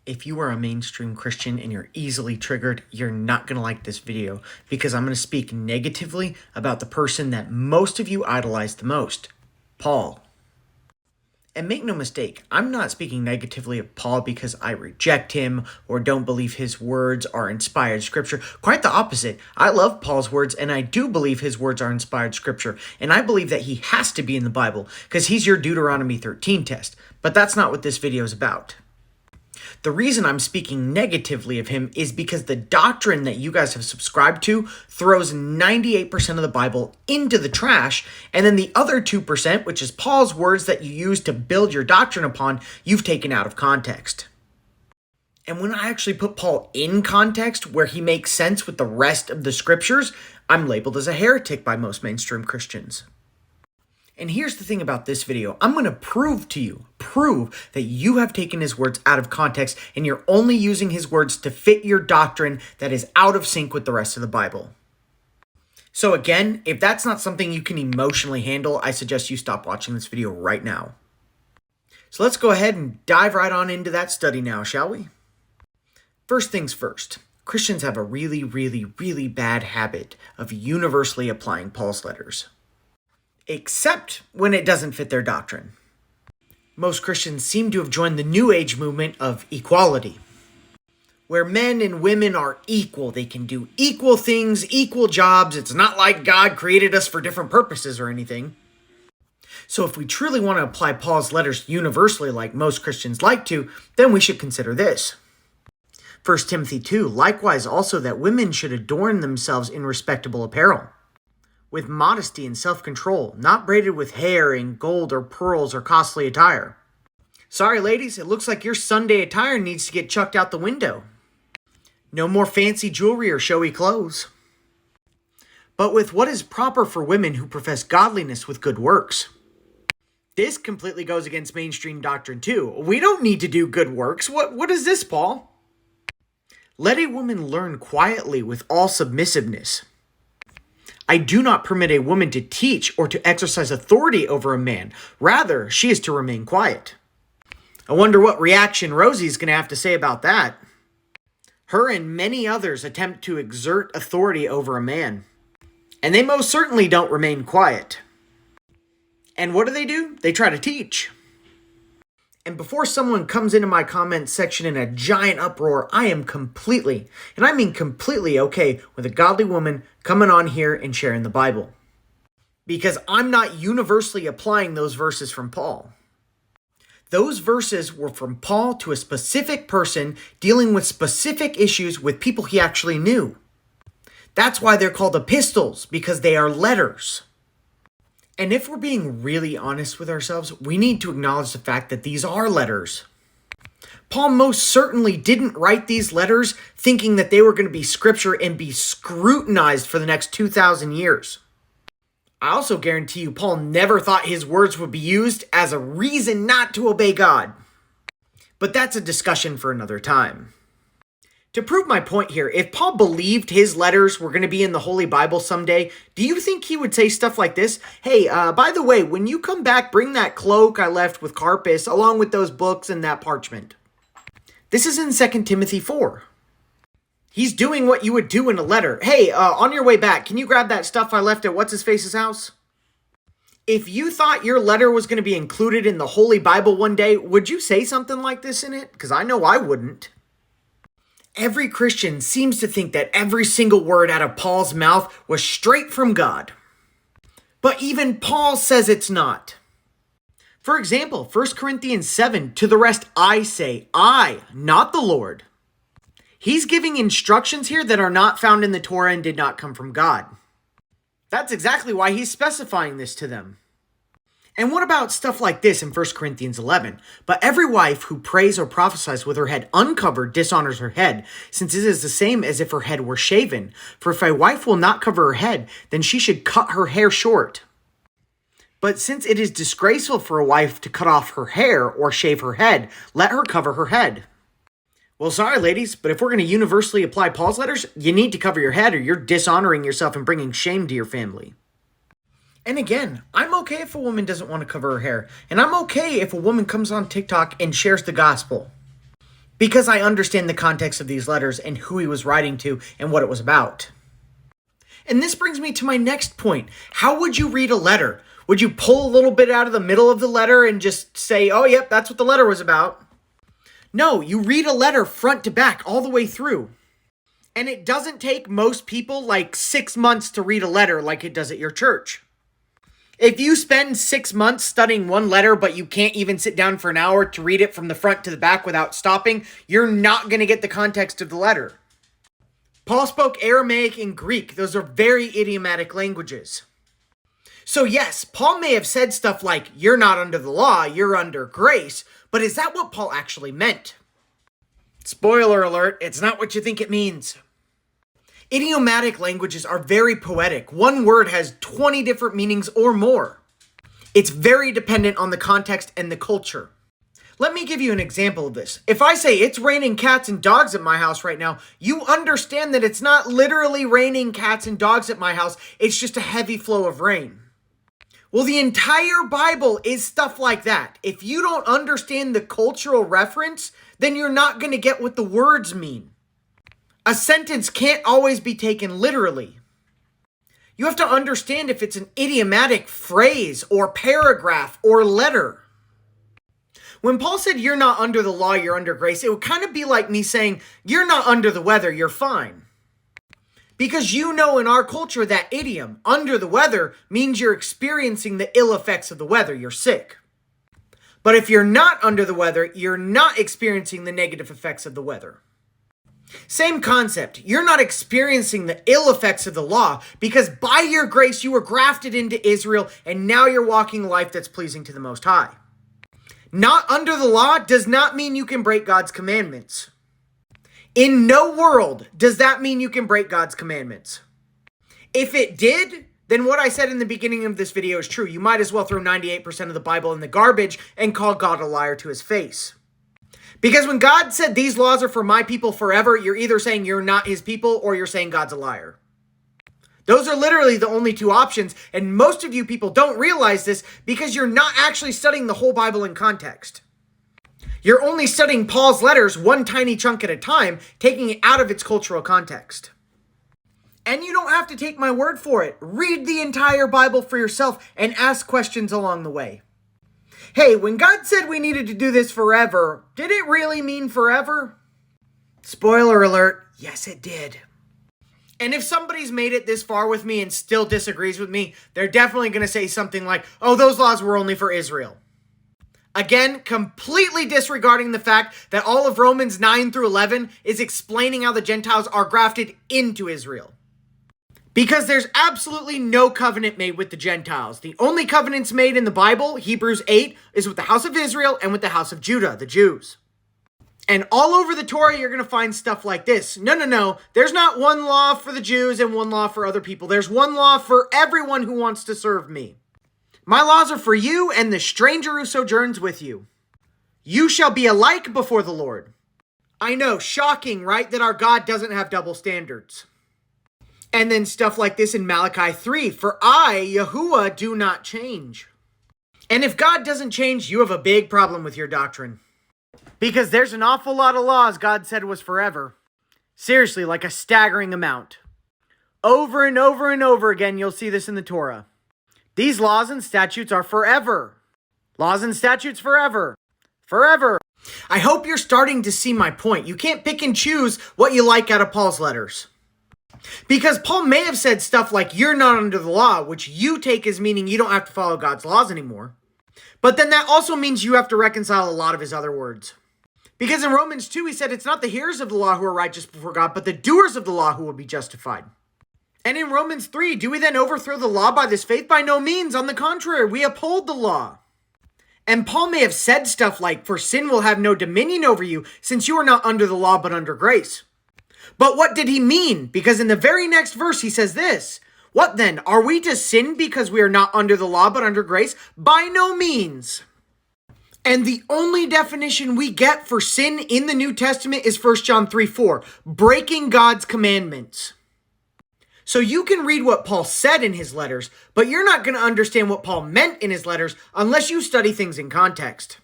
If you are a mainstream Christian and you're easily triggered, you're not going to like this video because I'm going to speak negatively about the person that most of you idolize the most, Paul. And make no mistake, I'm not speaking negatively of Paul because I reject him or don't believe his words are inspired scripture. Quite the opposite. I love Paul's words and I do believe his words are inspired scripture. And I believe that he has to be in the Bible because he's your Deuteronomy 13 test. But that's not what this video is about. The reason I'm speaking negatively of him is because the doctrine that you guys have subscribed to throws 98% of the Bible into the trash, and then the other 2%, which is Paul's words that you use to build your doctrine upon, you've taken out of context. And when I actually put Paul in context, where he makes sense with the rest of the scriptures, I'm labeled as a heretic by most mainstream Christians. And here's the thing about this video. I'm going to prove that you have taken his words out of context and you're only using his words to fit your doctrine that is out of sync with the rest of the Bible. So again, if that's not something you can emotionally handle, I suggest you stop watching this video right now. So let's go ahead and dive right on into that study now, shall we? First things first. Christians have a really bad habit of universally applying Paul's letters. Except when it doesn't fit their doctrine. Most Christians seem to have joined the New Age movement of equality, where men and women are equal. They can do equal things, equal jobs. It's not like God created us for different purposes or anything. So if we truly want to apply Paul's letters universally like most Christians like to, then we should consider this. 1 Timothy 2, likewise also that women should adorn themselves in respectable apparel, with modesty and self-control, not braided with hair in gold or pearls or costly attire. Sorry, ladies, it looks like your Sunday attire needs to get chucked out the window. No more fancy jewelry or showy clothes. But with what is proper for women who profess godliness with good works. This completely goes against mainstream doctrine too. We don't need to do good works. What is this, Paul? Let a woman learn quietly with all submissiveness. I do not permit a woman to teach or to exercise authority over a man. Rather, she is to remain quiet. I wonder what reaction Rosie's going to have to say about that. Her and many others attempt to exert authority over a man. And they most certainly don't remain quiet. And what do? They try to teach. And before someone comes into my comments section in a giant uproar, I am completely, and I mean completely okay with a godly woman coming on here and sharing the Bible. Because I'm not universally applying those verses from Paul. Those verses were from Paul to a specific person dealing with specific issues with people he actually knew. That's why they're called epistles, because they are letters. And if we're being really honest with ourselves, we need to acknowledge the fact that these are letters. Paul most certainly didn't write these letters thinking that they were going to be scripture and be scrutinized for the next 2,000 years. I also guarantee you Paul never thought his words would be used as a reason not to obey God. But that's a discussion for another time. To prove my point here, if Paul believed his letters were going to be in the Holy Bible someday, do you think he would say stuff like this? Hey, by the way, when you come back, bring that cloak I left with Carpus along with those books and that parchment. This is in 2 Timothy 4. He's doing what you would do in a letter. Hey, on your way back, can you grab that stuff I left at What's-His-Face's house? If you thought your letter was going to be included in the Holy Bible one day, would you say something like this in it? Because I know I wouldn't. Every Christian seems to think that every single word out of Paul's mouth was straight from God. But even Paul says it's not. For example, 1 Corinthians 7, to the rest I say, I, not the Lord. He's giving instructions here that are not found in the Torah and did not come from God. That's exactly why he's specifying this to them. And what about stuff like this in 1 Corinthians 11? But every wife who prays or prophesies with her head uncovered dishonors her head, since it is the same as if her head were shaven. For if a wife will not cover her head, then she should cut her hair short. But since it is disgraceful for a wife to cut off her hair or shave her head, let her cover her head. Well, sorry, ladies, but if we're going to universally apply Paul's letters, you need to cover your head or you're dishonoring yourself and bringing shame to your family. And again, I'm okay if a woman doesn't want to cover her hair. And I'm okay if a woman comes on TikTok and shares the gospel. because I understand the context of these letters and who he was writing to and what it was about. And this brings me to my next point. How would you read a letter? Would you pull a little bit out of the middle of the letter and just say, oh, yep, that's what the letter was about? No, you read a letter front to back all the way through. And it doesn't take most people like 6 months to read a letter like it does at your church. If you spend 6 months studying one letter, but you can't even sit down for an hour to read it from the front to the back without stopping, you're not going to get the context of the letter. Paul spoke Aramaic and Greek. Those are very idiomatic languages. So yes, Paul may have said stuff like, you're not under the law, you're under grace, but is that what Paul actually meant? Spoiler alert, it's not what you think it means. Idiomatic languages are very poetic. One word has 20 different meanings or more. It's very dependent on the context and the culture. Let me give you an example of this. If I say it's raining cats and dogs at my house right now, you understand that it's not literally raining cats and dogs at my house. It's just a heavy flow of rain. Well, the entire Bible is stuff like that. If you don't understand the cultural reference, then you're not going to get what the words mean. A sentence can't always be taken literally. You have to understand if it's an idiomatic phrase or paragraph or letter. When Paul said you're not under the law, you're under grace, it would kind of be like me saying you're not under the weather, you're fine. Because you know in our culture that idiom, under the weather, means you're experiencing the ill effects of the weather, you're sick. But if you're not under the weather, you're not experiencing the negative effects of the weather. Same concept. You're not experiencing the ill effects of the law because by your grace you were grafted into Israel and now you're walking a life that's pleasing to the Most High. Not under the law does not mean you can break God's commandments. In no world does that mean you can break God's commandments. If it did, then what I said in the beginning of this video is true. You might as well throw 98% of the Bible in the garbage and call God a liar to his face. Because when God said these laws are for my people forever, you're either saying you're not his people or you're saying God's a liar. Those are literally the only two options, and most of you people don't realize this because you're not actually studying the whole Bible in context. You're only studying Paul's letters one tiny chunk at a time, taking it out of its cultural context. And you don't have to take my word for it. Read the entire Bible for yourself and ask questions along the way. Hey, when God said we needed to do this forever, did it really mean forever? Spoiler alert, yes it did. And if somebody's made it this far with me and still disagrees with me, they're definitely going to say something like, oh, those laws were only for Israel. Again, completely disregarding the fact that all of Romans 9 through 11 is explaining how the Gentiles are grafted into Israel. Because there's absolutely no covenant made with the Gentiles. The only covenants made in the Bible, Hebrews 8, is with the house of Israel and with the house of Judah, the Jews. And all over the Torah, you're going to find stuff like this. No. There's not one law for the Jews and one law for other people. There's one law for everyone who wants to serve me. My laws are for you and the stranger who sojourns with you. You shall be alike before the Lord. I know, shocking, right? That our God doesn't have double standards. And then stuff like this in Malachi 3. For I, Yahuwah, do not change. And if God doesn't change, you have a big problem with your doctrine. Because there's an awful lot of laws God said was forever. Seriously, like a staggering amount. Over and over and over again, you'll see this in the Torah. These laws and statutes are forever. Laws and statutes forever. Forever. I hope you're starting to see my point. You can't pick and choose what you like out of Paul's letters. Because Paul may have said stuff like, you're not under the law, which you take as meaning you don't have to follow God's laws anymore. But then that also means you have to reconcile a lot of his other words. Because in Romans 2, he said it's not the hearers of the law who are righteous before God, but the doers of the law who will be justified. And in Romans 3, do we then overthrow the law by this faith? By no means. On the contrary, we uphold the law. And Paul may have said stuff like, for sin will have no dominion over you, since you are not under the law, but under grace. But what did he mean? Because in the very next verse, he says this. What then? Are we to sin because we are not under the law, but under grace? By no means. And the only definition we get for sin in the New Testament is 1 John 3:4, breaking God's commandments. So you can read what Paul said in his letters, but you're not going to understand what Paul meant in his letters unless you study things in context.